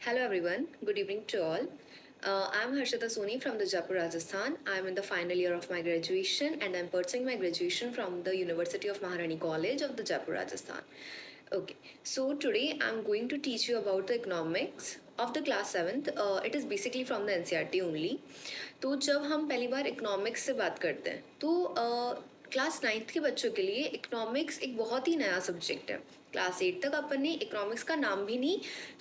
Hello everyone, good evening to all. I'm Harshita Soni from the Jaipur, Rajasthan. I'm in the final year of my graduation and I'm pursuing my graduation from the University of Maharani College of the Jaipur, Rajasthan. Okay, so today I'm going to teach you about the economics of the class 7th. It is basically from the NCERT only. तो जब हम पहली बार economics से बात करते हैं तो class 9th के बच्चों के लिए इकोनॉमिक्स एक बहुत ही नया सब्जेक्ट है। क्लास 8 तक अपन ने इकोनॉमिक्स का नाम भी नहीं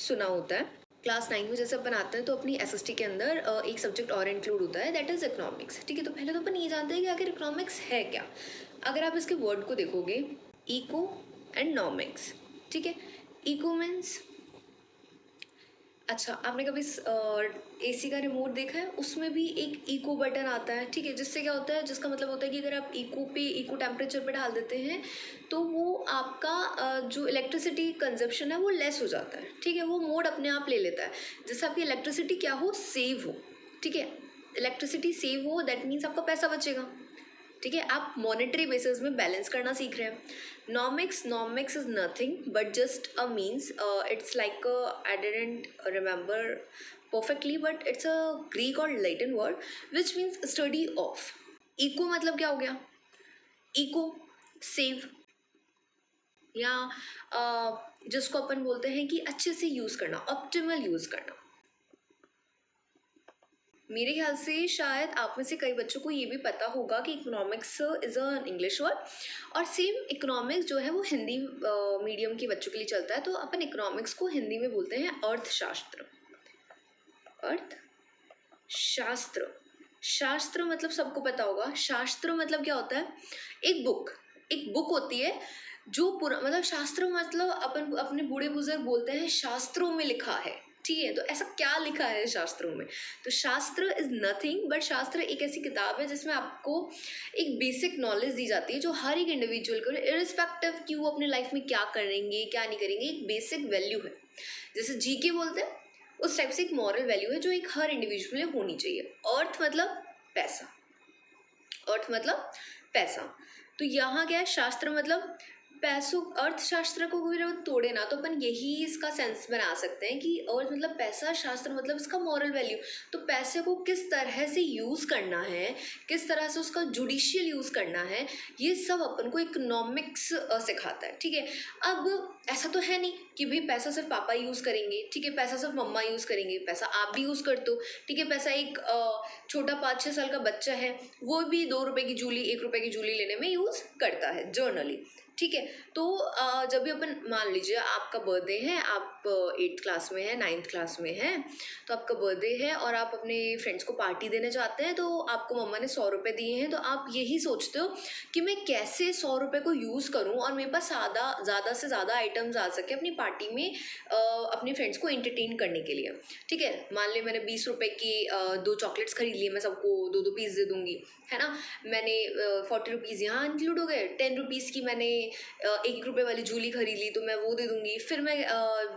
सुना होता है। क्लास 9 में जैसे अपन आते हैं तो अपनी एसएसटी के अंदर एक सब्जेक्ट और इंक्लूड होता है, दैट इज इकोनॉमिक्स। ठीक है, तो पहले तो अपन ये जानते हैं कि आखिर इकोनॉमिक्स है क्या। अगर आप इसके वर्ड को देखोगे, इको एंड नॉमिक्स। ठीक है, इको मीन्स, अच्छा आपने कभी एसी का रिमोट देखा है, उसमें भी एक इको बटन आता है। ठीक है, जिससे क्या होता है, जिसका मतलब होता है कि अगर आप इको टेम्परेचर पे डाल देते हैं तो वो आपका जो इलेक्ट्रिसिटी कंजप्शन है वो लेस हो जाता है। ठीक है, वो मोड अपने आप ले लेता है, जिससे आपकी इलेक्ट्रिसिटी क्या हो, सेव हो। ठीक है, इलेक्ट्रिसिटी सेव हो दैट मीन्स आपका पैसा बचेगा। ठीक है, आप मॉनेटरी बेसिस में बैलेंस करना सीख रहे हैं। Nomics is nothing but just a means, it's like I didn't remember perfectly but it's a Greek और Latin word which means study of. Eco मतलब क्या हो गया, इको सेव, या जिसको अपन बोलते हैं कि अच्छे से यूज़ करना, ऑप्टिमल यूज़ करना। मेरे ख्याल से शायद आप में से कई बच्चों को ये भी पता होगा कि economics is a English word, और सेम इकोनॉमिक्स जो है वो हिंदी मीडियम के बच्चों के लिए चलता है। तो अपन इकोनॉमिक्स को हिंदी में बोलते हैं अर्थशास्त्र। अर्थशास्त्र, शास्त्र मतलब सबको पता होगा, शास्त्र मतलब क्या होता है, एक बुक होती है जो पूरा, मतलब शास्त्र मतलब अपन अपने बूढ़े बुजुर्ग बोलते हैं शास्त्रों में लिखा है। ठीक है, तो ऐसा क्या लिखा है शास्त्रों में, तो शास्त्र इज नथिंग बट शास्त्र एक ऐसी किताब है जिसमें आपको एक बेसिक नॉलेज दी जाती है जो हर एक इंडिविजुअल को, इरिस्पेक्टिव कि वो अपने लाइफ में क्या करेंगे क्या नहीं करेंगे, एक बेसिक वैल्यू है। जैसे जीके बोलते हैं, उस टाइप से एक मॉरल वैल्यू है जो एक हर इंडिविजुअल में होनी चाहिए। अर्थ मतलब पैसा, अर्थ मतलब पैसा। तो यहाँ क्या है, शास्त्र मतलब पैसों, अर्थशास्त्र को भी तोड़े ना तो अपन यही इसका सेंस बना सकते हैं कि अर्थ मतलब पैसा, शास्त्र मतलब इसका मॉरल वैल्यू। तो पैसे को किस तरह से यूज़ करना है, किस तरह से उसका जुडिशियल यूज़ करना है, ये सब अपन को इकोनॉमिक्स सिखाता है। ठीक है, अब ऐसा तो है नहीं कि भाई पैसा सिर्फ पापा यूज़ करेंगे, ठीक है, पैसा सिर्फ मम्मा यूज़ करेंगे, पैसा आप भी यूज़ करते हो। ठीक है, पैसा एक छोटा 5-6 साल का बच्चा है वो भी 2 रुपये की जूली, 1 रुपये की जूली लेने में यूज़ करता है जर्नली। ठीक है, तो जब भी अपन, मान लीजिए आपका बर्थडे है, आप 8th क्लास में है, 9th क्लास में है, तो आपका बर्थडे है और आप अपने फ्रेंड्स को पार्टी देने चाहते हैं, तो आपको मम्मा ने 100 रुपये दिए हैं, तो आप यही सोचते हो कि मैं कैसे 100 रुपये को यूज़ करूं और मेरे पास ज़्यादा से ज़्यादा आइटम्स आ सके अपनी पार्टी में अपने फ्रेंड्स को एंटरटेन करने के लिए। ठीक है, मान ली मैंने 20 रुपये की 2 चॉकलेट्स खरीद लिए, मैं सबको 2-2 पीस दे दूंगी, है ना। मैंने 40 रुपीज़ यहाँ इंक्लूड हो गए, 10 रुपीज़ की मैंने 1 रुपये वाली जूली खरीद ली तो मैं वो दे दूंगी, फिर मैं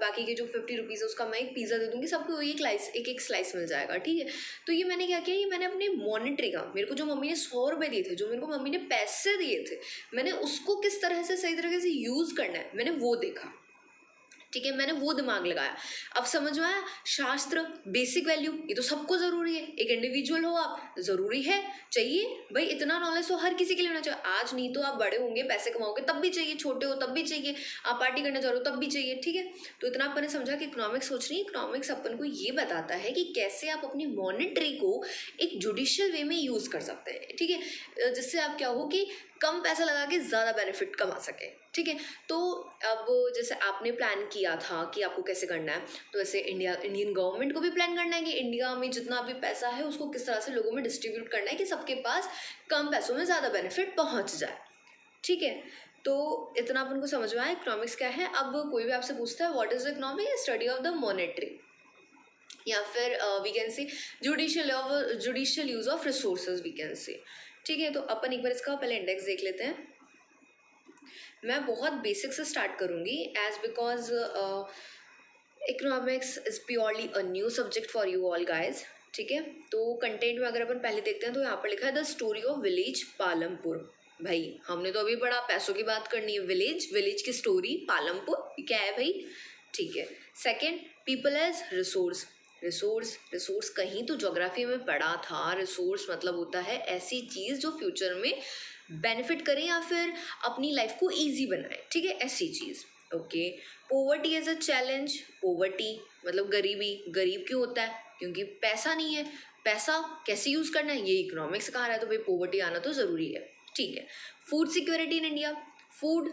बाकी के जो 50 रुपीज़ है उसका मैं एक पिज़्ज़ा दे दूंगी, सबको एक स्लाइस मिल जाएगा। ठीक है, तो ये मैंने क्या किया, ये मैंने अपने मॉनेटरी का, मेरे को जो मम्मी ने 100 रुपये दिए थे, जो मेरे को मम्मी ने पैसे दिए थे, मैंने उसको किस तरह से सही तरीके से यूज़ करना है मैंने वो देखा। ठीक है, मैंने वो दिमाग लगाया। अब समझ में आया, शास्त्र बेसिक वैल्यू ये तो सबको ज़रूरी है, एक इंडिविजुअल हो आप, ज़रूरी है, चाहिए भाई, इतना नॉलेज तो हर किसी के लिए होना चाहिए। आज नहीं तो आप बड़े होंगे, पैसे कमाओगे तब भी चाहिए, छोटे हो तब भी चाहिए, आप पार्टी करने जा रहे हो तब भी चाहिए। ठीक है, तो इतना अपन ने समझा कि इकोनॉमिक्स सोच रही है। इकोनॉमिक्स अपन को ये बताता है कि कैसे आप अपनी मॉनेटरी को एक जुडिशियल वे में यूज़ कर सकते हैं। ठीक है, जिससे आप क्या हो कि कम पैसा लगा के ज़्यादा बेनिफिट कमा सके। ठीक है, तो अब जैसे आपने प्लान किया था कि आपको कैसे करना है, तो ऐसे इंडियन गवर्नमेंट को भी प्लान करना है कि इंडिया में जितना भी पैसा है उसको किस तरह से लोगों में डिस्ट्रीब्यूट करना है कि सबके पास कम पैसों में ज़्यादा बेनिफिट पहुंच जाए। ठीक है, तो इतना अपन को समझ में आया इकोनॉमिक्स क्या है। अब कोई भी आपसे पूछता है what is economic, study of the monetary, या फिर we can see judicial use of resources we can see. ठीक है, तो अपन एक बार इसका पहले इंडेक्स देख लेते हैं। मैं बहुत बेसिक से स्टार्ट करूँगी as because economics is purely a new subject for you all guys. ठीक है, तो कंटेंट में अगर अपन पहले देखते हैं तो यहाँ पर लिखा है the story of village Palampur. भाई हमने तो अभी पढ़ा पैसों की बात करनी है, विलेज की स्टोरी पालमपुर क्या है भाई। ठीक है, second people as resource. Resource कहीं तो ज्योग्राफी में पढ़ा था, रिसोर्स मतलब होता है ऐसी चीज़ जो फ्यूचर में बेनिफिट करे या फिर अपनी लाइफ को ईजी बनाए, ठीक है, ऐसी चीज़। Okay. Poverty as a challenge. Poverty मतलब गरीबी। गरीब क्यों होता है? क्योंकि पैसा नहीं है। पैसा कैसे यूज़ करना है ये इकोनॉमिक्स कहा रहा है, तो भाई पोवर्टी आना तो ज़रूरी है, ठीक है। Food security in India. Food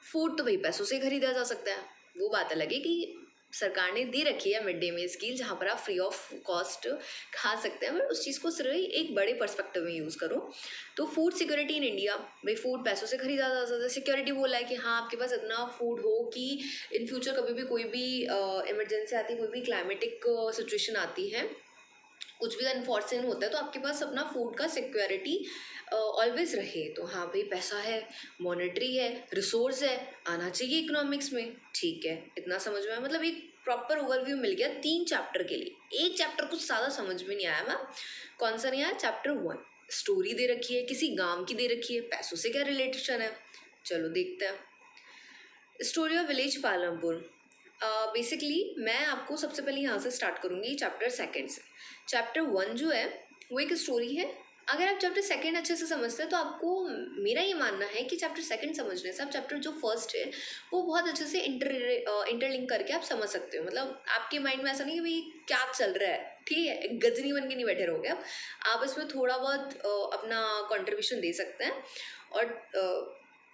food तो भाई पैसों से खरीदा जा सकता है, वो बात अलग है कि सरकार ने दे रखी है मिड डे मील स्कीम जहाँ पर आप फ्री ऑफ कॉस्ट खा सकते हैं, बट उस चीज़ को सिर्फ एक बड़े पर्सपेक्टिव में यूज़ करो। तो फूड सिक्योरिटी इन इंडिया, भाई फूड पैसों से खरीदा जा सकता है। सिक्योरिटी बोला है कि हाँ आपके पास इतना फूड हो कि इन फ्यूचर कभी भी कोई भी इमरजेंसी आती है, कोई भी क्लाइमेटिक सिचुएशन आती है, कुछ भी अनफॉर्चुनेट होता है, तो आपके पास अपना फूड का सिक्योरिटी ऑलवेज रहे। तो हाँ भाई पैसा है, मॉनेटरी है, रिसोर्स है, आना चाहिए इकोनॉमिक्स में, ठीक है। इतना समझ में आया, मतलब एक प्रॉपर ओवरव्यू मिल गया 3 चैप्टर के लिए। एक चैप्टर कुछ ज़्यादा समझ में नहीं आया मैम, कौन सा नहीं आया? चैप्टर 1 स्टोरी दे रखी है, किसी गांव की दे रखी है, पैसों से क्या रिलेशन है, चलो देखते हैं। Story of village Palampur. Basically मैं आपको सबसे पहले यहाँ से स्टार्ट करूँगी चैप्टर 2 से। चैप्टर 1 जो है वो एक स्टोरी है। अगर आप चैप्टर 2 अच्छे से समझते हैं तो आपको, मेरा ये मानना है कि चैप्टर 2 समझने से आप चैप्टर जो 1 है वो बहुत अच्छे से इंटरलिंक करके आप समझ सकते हो। मतलब आपके माइंड में ऐसा नहीं कि भाई क्या चल रहा है, ठीक है, एक गजनी बन के नहीं बैठे रहोगे आप इसमें थोड़ा बहुत अपना कंट्रीब्यूशन दे सकते हैं और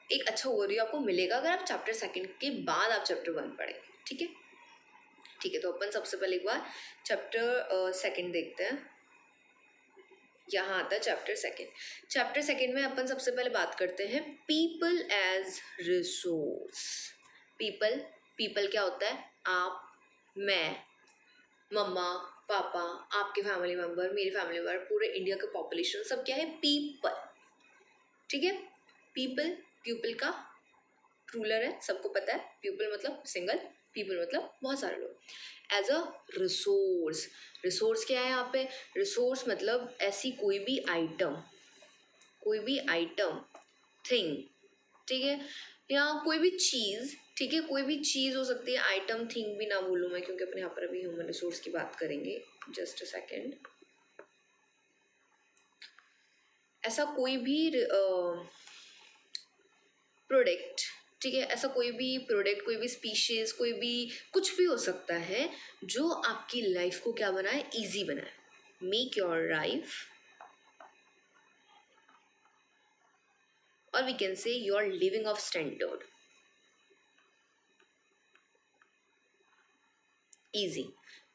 एक अच्छा ओवरव्यू आपको मिलेगा अगर आप चैप्टर 2 के बाद आप चैप्टर 1 पढ़ेंगे, ठीक है। ठीक है, तो अपन सबसे पहले एक बार चैप्टर 2 देखते हैं। यहाँ आता है चैप्टर 2। चैप्टर 2 में अपन सबसे पहले बात करते हैं people as resource. People, people क्या होता है? आप, मैं, मम्मा, पापा, आपके फैमिली मेम्बर, मेरी फैमिली मेम्बर, पूरे इंडिया का पॉपुलेशन, सब क्या है? पीपल, ठीक है। पीपल, पीपल का रूलर है, सबको पता है। पीपल मतलब सिंगल, पीपल मतलब बहुत सारे लोग। एज अ रिसोर्स, रिसोर्स क्या है यहाँ पे? रिसोर्स मतलब ऐसी कोई भी आइटम, कोई भी आइटम, थिंग, ठीक है, या कोई भी चीज़, ठीक है, कोई भी चीज़ हो सकती है, आइटम थिंग भी ना बोलूँ मैं क्योंकि अपने यहाँ पर अभी ह्यूमन रिसोर्स की बात करेंगे। Just a second. ऐसा कोई भी प्रोडक्ट, ठीक है, ऐसा कोई भी प्रोडक्ट, कोई भी स्पीशीज, कोई भी कुछ भी हो सकता है जो आपकी लाइफ को क्या बनाए? इजी बनाए। मेक योर लाइफ, और we can say your living of standard easy.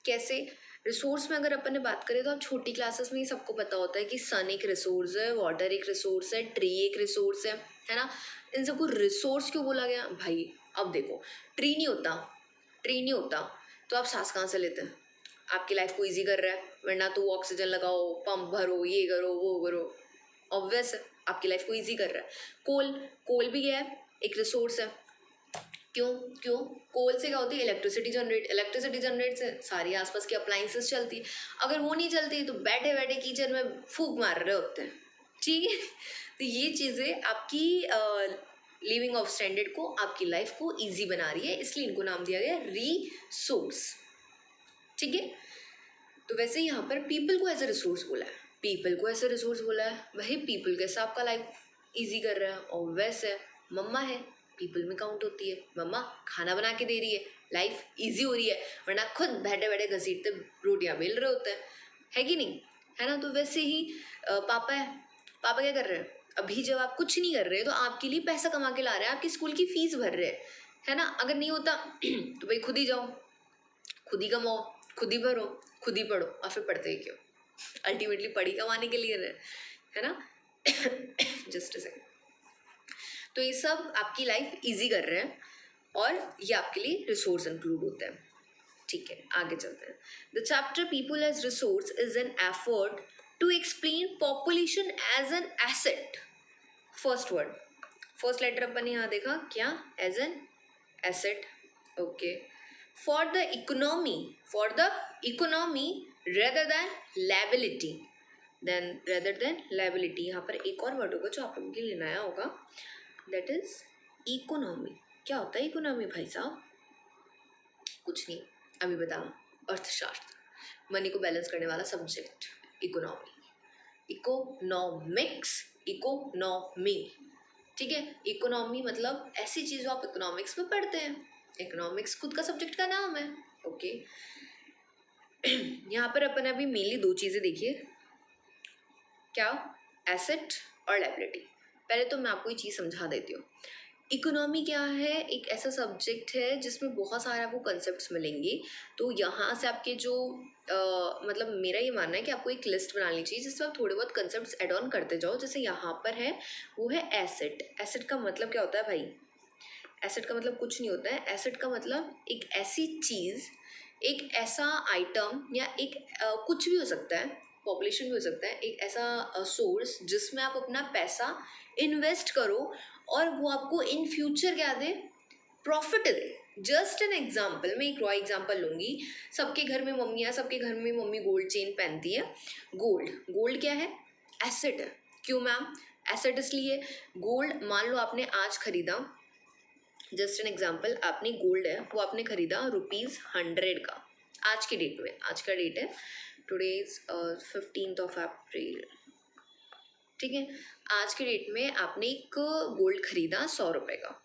कैसे? रिसोर्स में अगर अपन ने बात करें तो आप छोटी क्लासेस में ही सबको पता होता है कि सन एक रिसोर्स है, वाटर एक रिसोर्स है, ट्री एक रिसोर्स है ना। इन सबको रिसोर्स क्यों बोला गया भाई? अब देखो, ट्री नहीं होता, ट्री नहीं होता तो आप सांस कहाँ से लेते हैं? आपकी लाइफ को ईजी कर रहा है, वरना तो ऑक्सीजन लगाओ, पंप भरो, ये करो, वो करो, ऑब्वियस है आपकी लाइफ को ईजी कर रहा है। कोल, कोल भी क्या है? एक रिसोर्स है। क्यों? क्यों? कोल से क्या होती है? इलेक्ट्रिसिटी जनरेट से सारी आसपास की अप्लाइंसेस चलती है। अगर वो नहीं चलती तो बैठे बैठे किचन में फूंक मार रहे होते हैं, ठीक है। तो ये चीज़ें आपकी लिविंग ऑफ स्टैंडर्ड को, आपकी लाइफ को इजी बना रही है, इसलिए इनको नाम दिया गया रिसोर्स, ठीक है। तो वैसे यहाँ पर पीपल को एज अ रिसोर्स बोला है, पीपल को एज अ रिसोर्स बोला है, वही पीपल कैसे आपका लाइफ इजी कर रहा है? ऑब्वियस है, मम्मा है, पीपल में काउंट होती है। मम्मा खाना बना के दे रही है, लाइफ इजी हो रही है, वरना खुद बैठे बैठे घसीटते रोटियां बेल रहे होते है कि नहीं? है ना। तो वैसे ही पापा है, पापा क्या कर रहे हैं? अभी जब आप कुछ नहीं कर रहे तो आपके लिए पैसा कमा के ला रहे हैं, आपकी स्कूल की फीस भर रहे हैं, है ना। अगर नहीं होता तो भाई खुद ही जाओ, खुद ही कमाओ, खुद ही भरो, खुद ही पढ़ो, और फिर पढ़ते ही क्यों? अल्टीमेटली पढ़ी कमाने के लिए रहे, है ना। Just a second. तो ये सब आपकी लाइफ इजी कर रहे हैं और ये आपके लिए रिसोर्स इंक्लूड होते हैं, ठीक है। आगे चलते हैं। The chapter people as resource is an effort to explain population as an asset. First word, first letter अपन ने यहाँ देखा क्या? As an asset, okay. For the economy rather than liability, यहाँ पर एक और वर्ड होगा जो आप लोगों के लिए नया होगा, दैट इज इकोनॉमी। क्या होता है इकोनॉमी भाई साहब? कुछ नहीं, अभी बताओ, अर्थशास्त्र, मनी को बैलेंस करने वाला सब्जेक्ट, इकोनॉमी, इकोनॉमिक्स, इकोनॉमी, ठीक है। इकोनॉमी मतलब ऐसी चीज जो आप इकोनॉमिक्स में पढ़ते हैं, इकोनॉमिक्स खुद का सब्जेक्ट का नाम है, ओके। यहाँ पर अपन अभी मेनली दो चीजें देखिए, क्या, एसेट और लायबिलिटी। पहले तो मैं आपको ये चीज समझा देती हूँ। इकोनॉमी क्या है, एक ऐसा सब्जेक्ट है जिसमें बहुत सारे आपको कंसेप्ट्स मिलेंगे। तो यहाँ से आपके जो मतलब मेरा ये मानना है कि आपको एक लिस्ट बनानी चाहिए जिसमें आप थोड़े बहुत कंसेप्ट्स ऐड ऑन करते जाओ। जैसे यहाँ पर है वो है एसेट। एसेट का मतलब क्या होता है भाई? एसेट का मतलब कुछ नहीं होता है। एसेट का मतलब एक ऐसी चीज़, एक ऐसा आइटम या एक कुछ भी हो सकता है, पॉपुलेशन भी हो सकता है, एक ऐसा सोर्स जिसमें आप अपना पैसा इन्वेस्ट करो और वो आपको इन फ्यूचर क्या दे, प्रॉफिट दे। जस्ट एन एग्जाम्पल, मैं एक रॉ एग्जाम्पल लूँगी। सबके घर में मम्मियाँ, सबके घर में मम्मी गोल्ड चेन पहनती है। गोल्ड, गोल्ड क्या है? एसेट है। क्यों मैम? एसेट इसलिए, गोल्ड मान लो आपने आज खरीदा, जस्ट एन एग्जाम्पल, आपने गोल्ड है वो आपने खरीदा ₹100 का आज के डेट में। आज का डेट है टुडे इज 15 अप्रैल, ठीक है। आज के डेट में आपने एक गोल्ड खरीदा 100 रुपये का,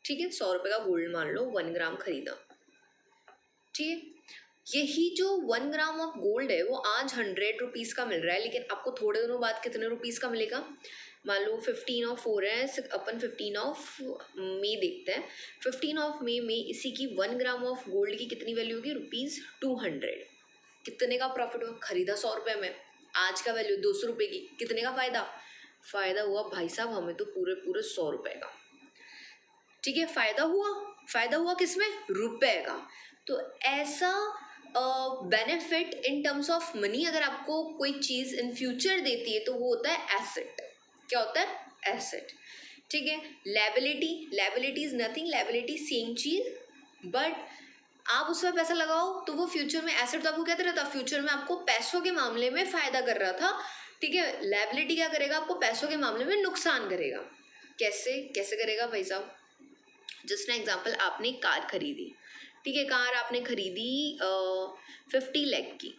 ठीक है। 100 रुपये का गोल्ड मान लो 1 ग्राम खरीदा, ठीक है। यही जो 1 ग्राम ऑफ गोल्ड है वो आज 100 रुपीज़ का मिल रहा है, लेकिन आपको थोड़े दिनों बाद कितने रुपीज़ का मिलेगा? मान लो 15 ऑफ हो रहा है, अपन 15 ऑफ मई देखते हैं। 15 ऑफ मई में इसी की 1 ग्राम ऑफ गोल्ड की कितनी वैल्यू होगी? ₹200। कितने का प्रॉफिट हुआ? खरीदा 100 रुपये में, आज का वैल्यू 200 रुपये की। कितने का फ़ायदा? फ़ायदा हुआ भाई साहब हमें तो पूरे पूरे 100 रुपये का, ठीक है। फ़ायदा हुआ, फ़ायदा हुआ किसमें? रुपए का। तो ऐसा benefit in terms of money अगर आपको कोई चीज़ इन फ्यूचर देती है तो वो होता है एसेट। क्या होता है? एसेट, ठीक है। Liability, liability is nothing, liability same cheese, but आप उसमें पैसा लगाओ तो वो फ्यूचर में, एसेट तो आपको क्या दे रहा था? फ्यूचर में आपको पैसों के मामले में फ़ायदा कर रहा था, ठीक है। लायबिलिटी क्या करेगा? आपको पैसों के मामले में नुकसान करेगा। कैसे कैसे करेगा भाई साहब? जस्ट एन एग्जाम्पल, आपने एक कार खरीदी, ठीक है। कार आपने खरीदी 50 लाख की,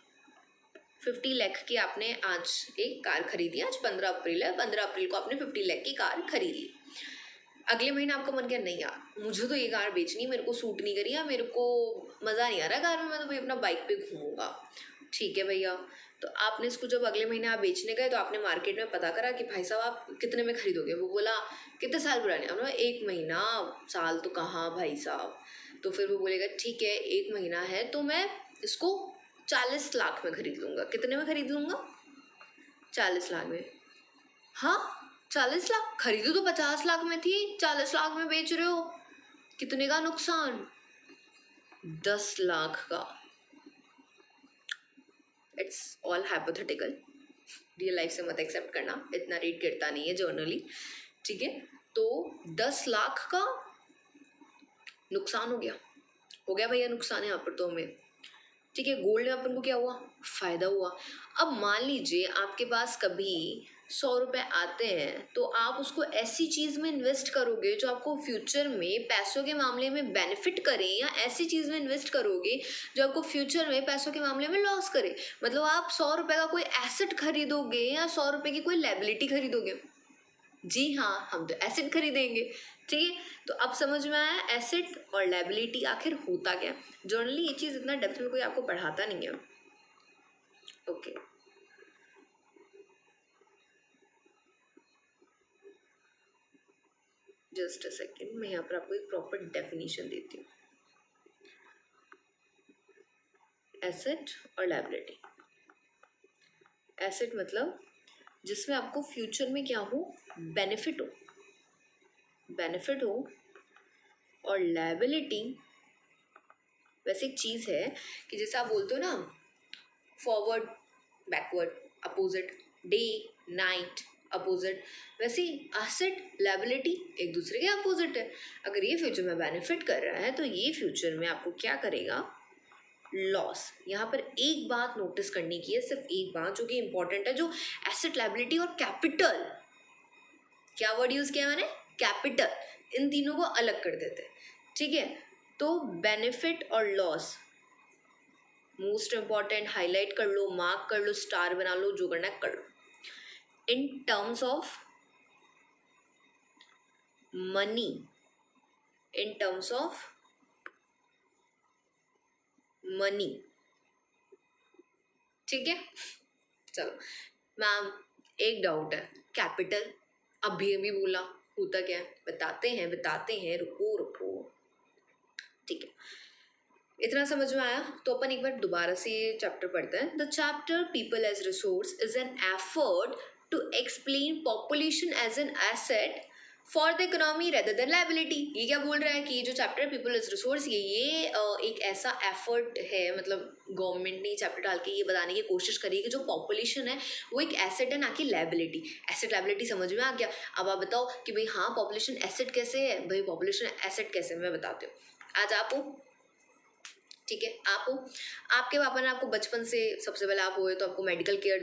50 लाख की आपने आज एक कार खरीदी। आज 15 अप्रैल है, 15 अप्रैल को आपने 50 लाख की कार खरीदी। अगले महीने आपका मन किया नहीं यार मुझे तो ये कार बेचनी, मेरे को सूट नहीं करी, या मेरे को मज़ा नहीं आ रहा कार में, मैं तो भाई अपना बाइक पे घूमूंगा। ठीक है भैया, तो आपने इसको जब अगले महीने आप बेचने गए तो आपने मार्केट में पता करा कि भाई साहब आप कितने में खरीदोगे? वो बोला कितने साल पुराने? आपने 1 महीना, साल तो कहाँ भाई साहब। तो फिर वो बोलेगा ठीक है 1 महीना है तो मैं इसको 40 लाख में खरीद लूँगा। कितने में खरीद लूँगा? 40 लाख में। हाँ 40 लाख, खरीदो तो 50 लाख में थी, 40 लाख में बेच रहे हो, कितने का नुकसान? 10 लाख का। It's all hypothetical, real life से मत एक्सेप्ट करना, इतना रेट गिरता नहीं है जर्नली, ठीक है। तो 10 लाख का नुकसान हो गया भैया नुकसान है यहाँ पर तो हमें, ठीक है। गोल्ड में अपन को क्या हुआ? फायदा हुआ। अब मान लीजिए आपके पास कभी 100 रुपये आते हैं तो आप उसको ऐसी चीज़ में इन्वेस्ट करोगे जो आपको फ्यूचर में पैसों के मामले में बेनिफिट करे, या ऐसी चीज़ में इन्वेस्ट करोगे जो आपको फ्यूचर में पैसों के मामले में लॉस करे। मतलब आप 100 रुपये का कोई एसेट खरीदोगे या 100 रुपये की कोई लायबिलिटी खरीदोगे? जी हाँ, हम तो एसेट खरीदेंगे, ठीक है। तो अब समझ में आया एसेट और लायबिलिटी आखिर होता क्या। जनरली ये चीज़ इतना डेप्थ में कोई आपको पढ़ाता नहीं है, ओके। जस्ट अ सेकेंड, मैं यहाँ पर आपको एक प्रॉपर डेफिनेशन देती हूँ। एसेट और लायबिलिटी। एसेट मतलब जिसमें आपको फ्यूचर में क्या हो? बेनिफिट हो, बेनिफिट हो। और लायबिलिटी वैसे एक चीज़ है कि जैसे आप बोलते हो ना forward, backward, opposite, day night opposite, वैसे एसेट लायबिलिटी एक दूसरे के अपोजिट है। अगर ये फ्यूचर में बेनिफिट कर रहा है तो ये फ्यूचर में आपको क्या करेगा? लॉस। यहाँ पर एक बात नोटिस करने की है, सिर्फ एक बात जो कि इंपॉर्टेंट है, जो एसेट लायबिलिटी और कैपिटल, क्या वर्ड यूज किया मैंने? कैपिटल, इन तीनों को अलग कर देते हैं, ठीक है। तो बेनिफिट और लॉस मोस्ट इम्पॉर्टेंट हाईलाइट कर लो, मार्क कर लो, स्टार बना लो, जो करना है कर लो. In terms of money, in terms of money. ठीक है, चलो मैम एक डाउट है, कैपिटल अभी अभी बोला, होता क्या है बताते हैं, रुको रुको. ठीक है, इतना समझ में आया तो अपन एक बार दोबारा से ये चैप्टर पढ़ते हैं. The chapter people as resource is an effort to explain population as an asset for the economy rather than liability. ये क्या बोल रहा है कि ये जो चैप्टर पीपल एज रिसोर्स ये एक ऐसा एफर्ट है, मतलब गवर्नमेंट ने चैप्टर डाल के ये बताने की कोशिश करी है कि जो पॉपुलेशन है वो एक एसेट है, ना कि लाइबिलिटी. एसेट लाइबिलिटी समझ में आ गया. अब आप बताओ कि भाई हाँ पॉपुलेशन एसेट कैसे है, भाई पॉपुलेशन एसेट कैसे है, मैं बताती हूँ. आज आप हो, ठीक है, आप हो, आपके पापा ने आपको बचपन से, सबसे पहले आप हुए तो आपको मेडिकल केयर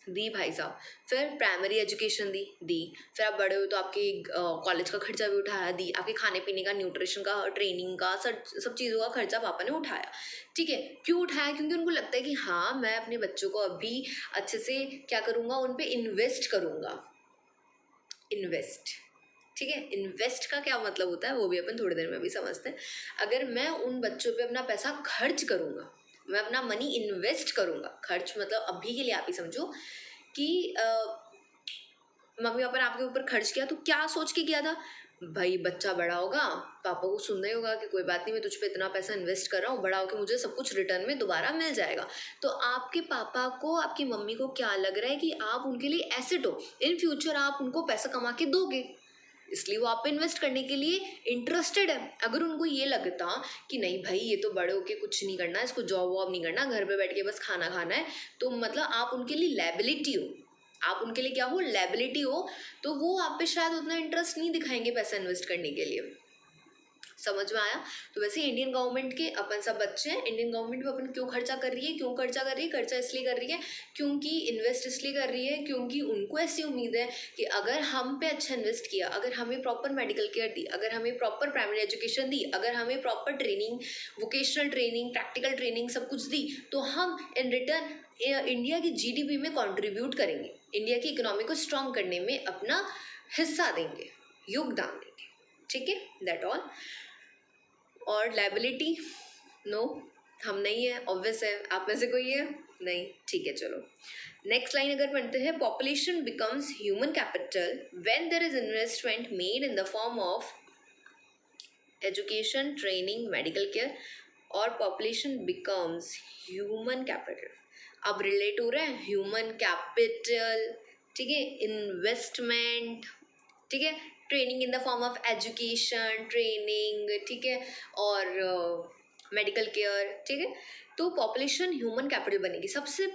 दी भाई साहब, फिर प्राइमरी एजुकेशन दी, फिर आप बड़े हुए तो आपके कॉलेज का खर्चा भी उठाया, दी आपके खाने पीने का, न्यूट्रिशन का, ट्रेनिंग का, सब चीज़ों का खर्चा पापा ने उठाया. ठीक है, क्यों उठाया? क्योंकि उनको लगता है कि हाँ मैं अपने बच्चों को अभी अच्छे से क्या करूँगा, उन पर इन्वेस्ट करूँगा. इन्वेस्ट, ठीक है, इन्वेस्ट का क्या मतलब होता है वो भी अपन थोड़ी देर में अभी समझते हैं. अगर मैं उन बच्चों पे अपना पैसा खर्च करूँगा, मैं अपना मनी इन्वेस्ट करूँगा, खर्च मतलब अभी के लिए आप ही समझो कि मम्मी पापा ने आपके ऊपर खर्च किया तो क्या सोच के किया था, भाई बच्चा बड़ा होगा, पापा को सुनना ही होगा कि कोई बात नहीं मैं तुझ पे इतना पैसा इन्वेस्ट कर रहा हूँ, बड़ा होकर मुझे सब कुछ रिटर्न में दोबारा मिल जाएगा. तो आपके पापा को, आपकी मम्मी को क्या लग रहा है कि आप उनके लिए एसेट हो, इन फ्यूचर आप उनको पैसा कमा के दोगे, इसलिए वो आप पे इन्वेस्ट करने के लिए इंटरेस्टेड है. अगर उनको ये लगता कि नहीं भाई ये तो बड़े होके कुछ नहीं करना, इसको जॉब वॉब नहीं करना, घर पे बैठ के बस खाना खाना है, तो मतलब आप उनके लिए लायबिलिटी हो, आप उनके लिए क्या हो, लायबिलिटी हो, तो वो आप पे शायद उतना इंटरेस्ट नहीं दिखाएंगे पैसा इन्वेस्ट करने के लिए. समझ में आया? तो वैसे इंडियन गवर्नमेंट के अपन सब बच्चे हैं, इंडियन गवर्नमेंट पे अपन क्यों खर्चा कर रही है, क्यों खर्चा कर रही है, खर्चा इसलिए कर रही है क्योंकि इन्वेस्ट इसलिए कर रही है क्योंकि उनको ऐसी उम्मीद है कि अगर हम पे अच्छा इन्वेस्ट किया, अगर हमें प्रॉपर मेडिकल केयर दी, अगर हमें प्रॉपर प्राइमरी एजुकेशन दी, अगर हमें proper training, vocational training, practical training सब कुछ दी, तो हम इन रिटर्न इंडिया की जीडीपी में कंट्रीब्यूट करेंगे, इंडिया की इकोनॉमी को स्ट्रॉन्ग करने में अपना हिस्सा देंगे, योगदान देंगे. ठीक है, दैट ऑल. और लाइबिलिटी नो, हम नहीं है, ऑब्वियस है. आप में से कोई है? नहीं, ठीक है, चलो नेक्स्ट लाइन अगर पढ़ते हैं. Population becomes human capital when there is investment made in the form of education, training, medical care, और पॉपुलेशन बिकम्स ह्यूमन कैपिटल. अब रिलेट हो रहा है ह्यूमन कैपिटल, ठीक है, इन्वेस्टमेंट, ठीक है, training in the form of education, training, ठीक है, और मेडिकल केयर, ठीक है. तो पॉपुलेशन ह्यूमन कैपिटल बनेगी. सबसे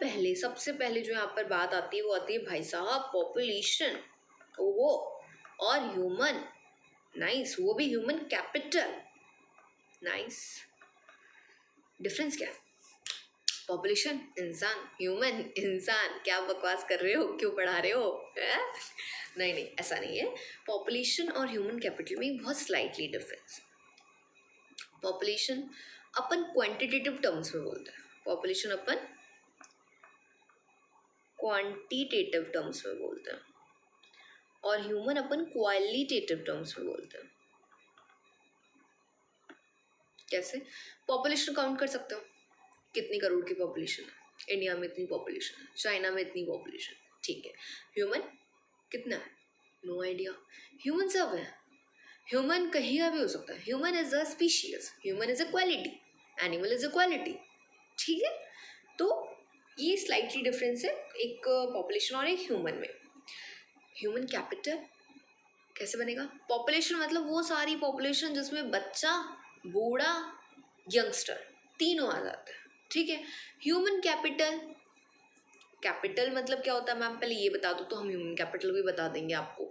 पहले जो यहाँ पर बात आती है वो आती है भाई साहब पॉपुलेशन, ओहो, और ह्यूमन, नाइस, वो भी ह्यूमन कैपिटल, नाइस. डिफरेंस क्या है? पॉपुलेशन इंसान, ह्यूमन इंसान, क्या बकवास कर रहे हो, क्यों पढ़ा रहे हो? नहीं, ऐसा नहीं है. पॉपुलेशन और ह्यूमन कैपिटल में बहुत स्लाइटली डिफरेंस. पॉपुलेशन अपन क्वांटिटेटिव टर्म्स में बोलते हैं, पॉपुलेशन अपन क्वांटिटेटिव टर्म्स में बोलते हैं, और ह्यूमन अपन क्वालिटेटिव टर्म्स में बोलते हैं. कैसे? पॉपुलेशन काउंट कर सकते हो, कितनी करोड़ की पॉपुलेशन है, इंडिया में इतनी पॉपुलेशन है, चाइना में इतनी पॉपुलेशन, ठीक है. ह्यूमन कितना है? No idea. ह्यूमन सब है, ह्यूमन कहीं का भी हो सकता है. Human is a species, human is a quality, animal is a quality, ठीक है. तो ये स्लाइटली डिफरेंस है एक पॉपुलेशन और एक ह्यूमन में. ह्यूमन कैपिटल कैसे बनेगा? पॉपुलेशन मतलब वो सारी पॉपुलेशन जिसमें बच्चा, बूढ़ा, यंगस्टर तीनों आ जाते हैं, ठीक है. ह्यूमन कैपिटल, कैपिटल मतलब क्या होता है मैम, पहले ये बता दो तो हम ह्यूमन कैपिटल भी बता देंगे आपको,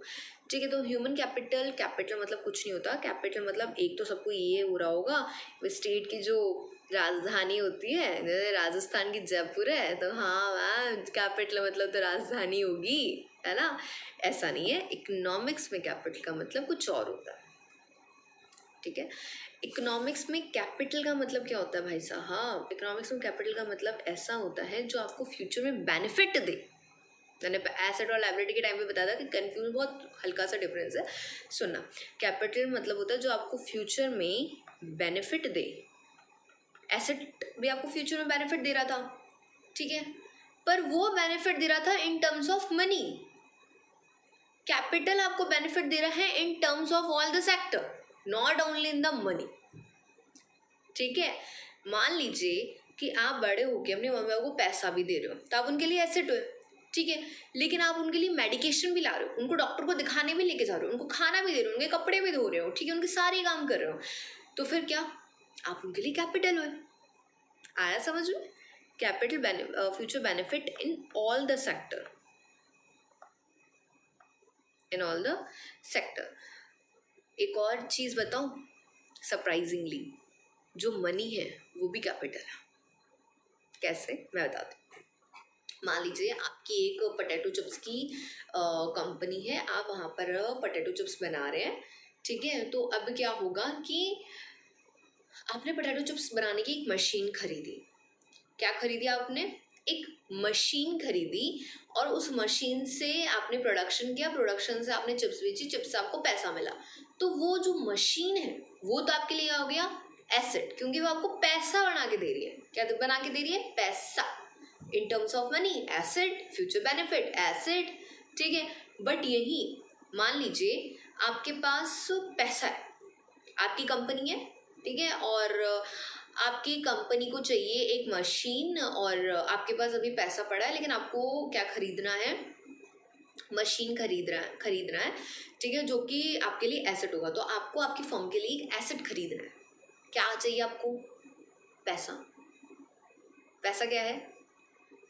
ठीक है. तो ह्यूमन कैपिटल, कैपिटल मतलब कुछ नहीं होता. कैपिटल मतलब एक तो सबको ये हो रहा होगा, स्टेट की जो राजधानी होती है, जैसे राजस्थान की जयपुर है, तो हाँ मैम कैपिटल मतलब तो राजधानी होगी, है ना. ऐसा नहीं है, इकोनॉमिक्स में कैपिटल का मतलब कुछ और होता है, ठीक है। इकोनॉमिक्स में कैपिटल का मतलब क्या होता है भाई साहब? हाँ, इकोनॉमिक्स में कैपिटल का मतलब ऐसा होता है जो आपको फ्यूचर में बेनिफिट दे। मैंने एसेट और लायबिलिटी के टाइम पे बताया था कि कंफ्यूज बहुत हल्का सा डिफरेंस है। सुनना, कैपिटल मतलब होता है जो आपको फ्यूचर में बेनिफिट दे। एसेट भी आपको फ्यूचर में बेनिफिट दे रहा था, ठीक है, पर वो बेनिफिट दे रहा था इन टर्म्स ऑफ मनी। कैपिटल आपको बेनिफिट दे रहा है इन terms of all the sector, not only in the money, ठीक है। मान लीजिए कि आप बड़े होके अपने मम्मी पापा को पैसा भी दे रहे हो तो आप उनके लिए एसेट हो, ठीक है, लेकिन आप उनके लिए मेडिकेशन भी ला रहे हो, उनको डॉक्टर को दिखाने भी लेके जा रहे हो, उनको खाना भी दे रहे हो, उनके कपड़े भी धो रहे हो, ठीक है, उनके सारे काम कर रहे हो, तो फिर क्या आप उनके लिए कैपिटल हो। आया समझ में? Capital future benefit in all the sector, in all the sector. एक और चीज बताऊं, सरप्राइजिंगली जो मनी है वो भी कैपिटल है। कैसे, मैं बताती हूँ। मान लीजिए आपकी एक पोटैटो चिप्स की कंपनी है, आप वहाँ पर पोटैटो चिप्स बना रहे हैं, ठीक है। तो अब क्या होगा कि आपने पोटैटो चिप्स बनाने की एक मशीन खरीदी। क्या खरीदी आपने? एक मशीन खरीदी, और उस मशीन से आपने प्रोडक्शन किया, प्रोडक्शन से आपने चिप्स बेची, चिप्स से आपको पैसा मिला। तो वो जो मशीन है वो तो आपके लिए हो गया एसेट, क्योंकि वो आपको पैसा बना के दे रही है। क्या बना के दे रही है? पैसा। इन terms of money asset, future benefit asset, ठीक है। बट यही मान लीजिए आपके पास पैसा है, आपकी कंपनी है, ठीक है, और आपकी कंपनी को चाहिए एक मशीन, और आपके पास अभी पैसा पड़ा है, लेकिन आपको क्या खरीदना है? मशीन खरीदना है, ठीक है, जो कि आपके लिए एसेट होगा। तो आपको आपकी फर्म के लिए एक एसेट खरीदना है। क्या चाहिए आपको? पैसा। पैसा क्या है?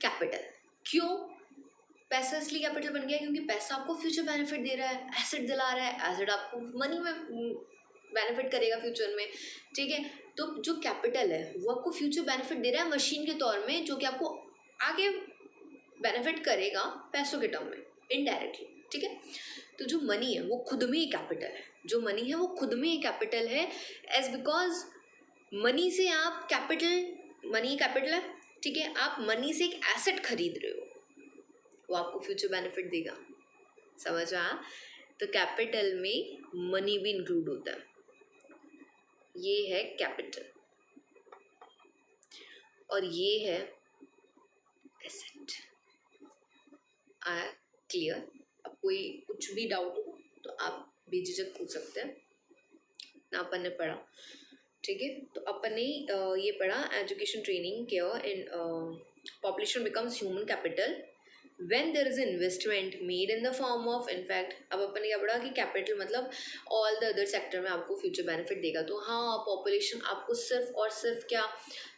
कैपिटल। क्यों पैसा इसलिए कैपिटल बन गया? क्योंकि पैसा आपको फ्यूचर बेनिफिट दे रहा है, एसेट दिला रहा है, एसेट आपको मनी में बेनिफिट करेगा फ्यूचर में, ठीक है। तो जो कैपिटल है वो आपको फ्यूचर बेनिफिट दे रहा है मशीन के तौर में, जो कि आपको आगे बेनिफिट करेगा पैसों के टर्म में, इनडायरेक्टली, ठीक है। तो जो मनी है वो खुद में ही कैपिटल है, जो मनी है वो खुद में ही कैपिटल है, एज बिकॉज मनी से आप मनी कैपिटल है, ठीक है। आप मनी से एक एसेट खरीद रहे हो, वो आपको फ्यूचर बेनिफिट देगा। समझ आया? तो कैपिटल में मनी भी इंक्लूड होता है। ये है कैपिटल और ये है एसेट। आया क्लियर? अब कोई कुछ भी डाउट हो तो आप बेझिझक पूछ सकते हैं ना। अपन ने पढ़ा, ठीक है। तो अपन ने ये पढ़ा, education, training, care in population becomes human capital when there is investment made in the form of, in fact अब अपन ने क्या पढ़ा कि कैपिटल मतलब ऑल द अदर सेक्टर में आपको फ्यूचर बेनिफिट देगा। तो हाँ, पॉपुलेशन आपको सिर्फ और सिर्फ क्या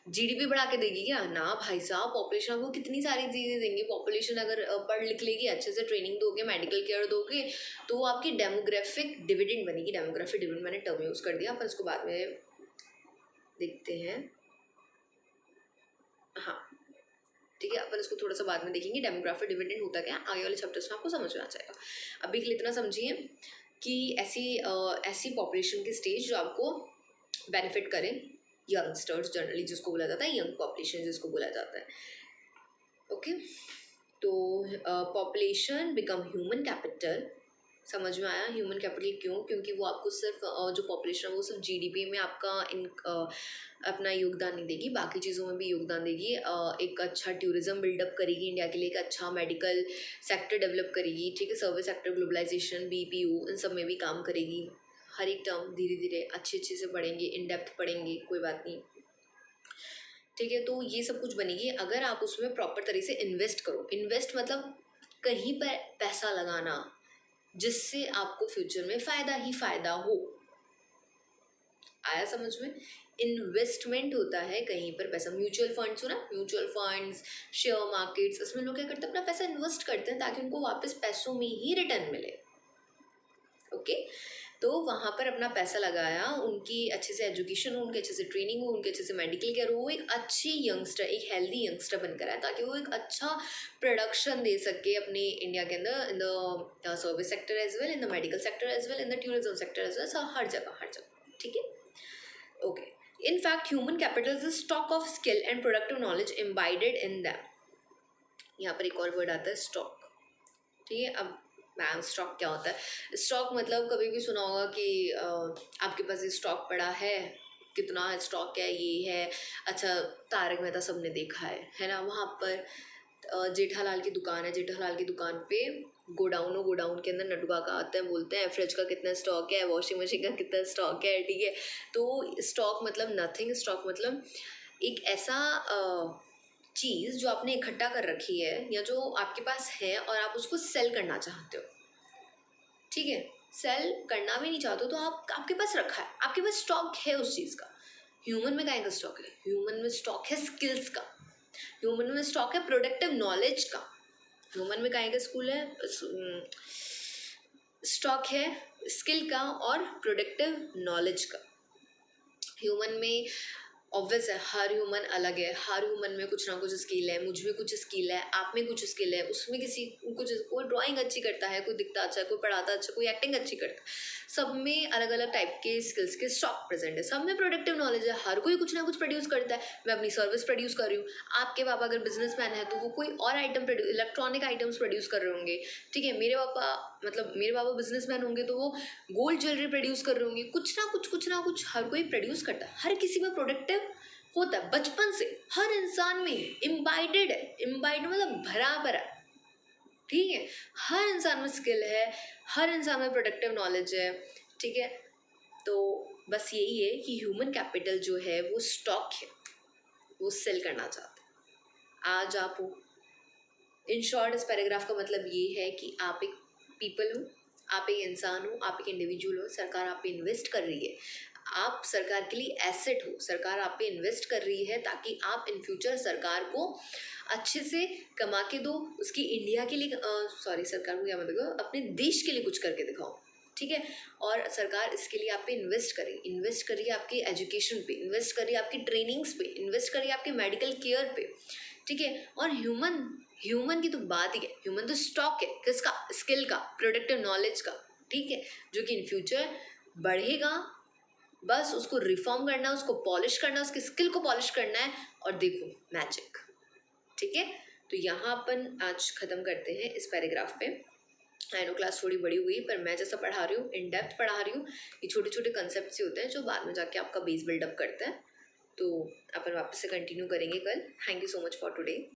जीडीपी बढ़ा के देगी क्या? ना भाई साहब, पॉपुलेशन आपको कितनी सारी चीज़ें देंगी। पॉपुलेशन अगर पढ़ लिख लेगी, अच्छे से ट्रेनिंग दोगे, मेडिकल केयर दोगे, तो वो आपकी डेमोग्राफिक डिविडेंड बनेगी। डेमोग्राफिक डिविडेंड मैंने टर्म यूज़ कर दिया, अपन इसको बाद में देखते हैं। हाँ ठीक है, अपन इसको थोड़ा सा बाद में देखेंगे डेमोग्राफिक डिविडेंड होता क्या, आगे वाले चैप्टर्स में आपको समझ में आ जाएगा। अभी के लिए इतना समझिए कि ऐसी पॉपुलेशन की स्टेज जो आपको बेनिफिट करें, यंगस्टर्स जनरली जिसको बोला जाता है, यंग पॉपुलेशन जिसको बोला जाता है। ओके, तो पॉपुलेशन बिकम ह्यूमन कैपिटल। समझ में आया? ह्यूमन कैपिटल क्यों? क्योंकि वो आपको सिर्फ जो पॉपुलेशन है वो सिर्फ जीडीपी में आपका अपना योगदान नहीं देगी, बाकी चीज़ों में भी योगदान देगी। एक अच्छा टूरिज्म बिल्डअप करेगी इंडिया के लिए, एक अच्छा मेडिकल सेक्टर डेवलप करेगी, ठीक है, सर्विस सेक्टर, ग्लोबलाइजेशन, बीपीओ, इन सब में भी काम करेगी। हर एक टर्म धीरे धीरे अच्छे से पढ़ेंगे, इन डेप्थ पढ़ेंगे, कोई बात नहीं, ठीक है। तो ये सब कुछ बनेगी अगर आप उसमें प्रॉपर तरीके से इन्वेस्ट करो। इन्वेस्ट मतलब कहीं पर पैसा लगाना जिससे आपको फ्यूचर में फ़ायदा ही फ़ायदा हो। आया समझ में? इन्वेस्टमेंट होता है कहीं पर पैसा। म्यूचुअल फंड्स हो ना, म्यूचुअल फंड्स, शेयर मार्केट्स, इसमें लोग क्या करते हैं, अपना पैसा इन्वेस्ट करते हैं ताकि उनको वापस पैसों में ही रिटर्न मिले। ओके, तो वहाँ पर अपना पैसा लगाया, उनकी अच्छे से एजुकेशन हो, उनके अच्छे से ट्रेनिंग हो, उनके अच्छे से मेडिकल केयर हो, वो एक अच्छी यंगस्टर, एक हेल्दी यंगस्टर बनकर आए ताकि वो एक अच्छा प्रोडक्शन दे सके अपने इंडिया के अंदर, in the service sector as well, in the medical sector as well, in the tourism sector as well, हर जगह। ठीक है, okay. In fact human capital is a stock of skill and productive knowledge embodied in them. यहाँ पर एक और word आता है स्टॉक, ठीक है। अब मैम स्टॉक क्या होता है? स्टॉक मतलब कभी भी सुना होगा कि आपके पास ये स्टॉक पड़ा है, कितना है स्टॉक है, ये है। अच्छा, तारक मेहता सबने देखा है ना? वहाँ पर जेठालाल की दुकान है, जेठालाल की दुकान पे गोडाउन के अंदर नटू काका आते हैं, बोलते हैं फ्रिज का कितना स्टॉक है, वॉशिंग मशीन का कितना स्टॉक है, ठीक है। तो स्टॉक मतलब नथिंग, स्टॉक मतलब एक ऐसा चीज़ जो आपने इकट्ठा कर रखी है या जो आपके पास है और आप उसको सेल करना चाहते हो, ठीक है। सेल करना भी नहीं चाहते हो तो आप आपके पास रखा है, आपके पास स्टॉक है उस चीज़ का। ह्यूमन में काय का स्टॉक है? ह्यूमन में स्टॉक है स्किल्स का, ह्यूमन में स्टॉक है प्रोडक्टिव नॉलेज का, ह्यूमन में काय का स्कूल है स्टॉक है स्किल का और प्रोडक्टिव नॉलेज का। ह्यूमन में ऑब्वियस है, हर ह्यूमन अलग है, हर ह्यूमन में कुछ ना कुछ स्किल है, मुझ में कुछ स्किल है, आप में कुछ स्किल है, उसमें किसी कुछ, कोई ड्राइंग अच्छी करता है, कोई दिखता अच्छा है, कोई पढ़ाता अच्छा, कोई एक्टिंग अच्छी करता है। सब में अलग अलग टाइप के स्किल्स के स्टॉक प्रेजेंट है, सब में प्रोडक्टिव नॉलेज है, हर कोई कुछ ना कुछ प्रोड्यूस करता है। मैं अपनी सर्विस प्रोड्यूस कर रही हूँ, आपके पापा अगर बिजनेसमैन है तो वो कोई और item produce, electronic items produce कर रहे होंगे, ठीक है। मेरे पापा बिजनेसमैन होंगे तो वो गोल्ड ज्वेलरी प्रोड्यूस कर रहे होंगे। कुछ ना कुछ हर कोई प्रोड्यूस करता है, हर किसी में प्रोडक्टिव होता है बचपन से, हर इंसान में इम्बाइडेड है। इम्बाइड मतलब भरा भरा, ठीक है। हर इंसान में स्किल है, हर इंसान में प्रोडक्टिव नॉलेज है, ठीक है। तो बस यही है कि ह्यूमन कैपिटल जो है वो स्टॉक है, वो सेल करना चाहते हैं। आज आप हो, इन शॉर्ट इस पैराग्राफ का मतलब ये है कि आप एक पीपल हो, आप एक इंसान हो, आप एक इंडिविजुअल हो, सरकार आप पे इन्वेस्ट कर रही है, आप सरकार के लिए एसेट हो, सरकार आप पे इन्वेस्ट कर रही है ताकि आप इन फ्यूचर सरकार को अच्छे से कमा के दो, उसकी इंडिया के लिए सरकार को क्या मतलब अपने देश के लिए कुछ करके दिखाओ, ठीक है। और सरकार इसके लिए आप पे इन्वेस्ट कर रही है आपकी एजुकेशन पे, इन्वेस्ट कर रही है आपकी ट्रेनिंग्स पे, इन्वेस्ट कर रही है आपके मेडिकल केयर पे, ठीक है। और ह्यूमन की तो बात ही है, ह्यूमन तो स्टॉक है किसका? स्किल का, प्रोडक्टिव नॉलेज का, ठीक है, जो कि इन फ्यूचर बढ़ेगा। बस उसको रिफॉर्म करना है, उसको पॉलिश करना है, उसकी स्किल को पॉलिश करना है और देखो मैजिक, ठीक है। तो यहाँ अपन आज खत्म करते हैं इस पैराग्राफ पे। आई नो क्लास थोड़ी बड़ी हुई, पर मैं जैसा पढ़ा रही हूँ, इन डेप्थ पढ़ा रही हूँ, ये छोटे छोटे कंसेप्ट होते हैं जो बाद में जाके आपका बेस बिल्डअप करते हैं। तो अपन वापस से कंटिन्यू करेंगे कल। Thank you so much for today.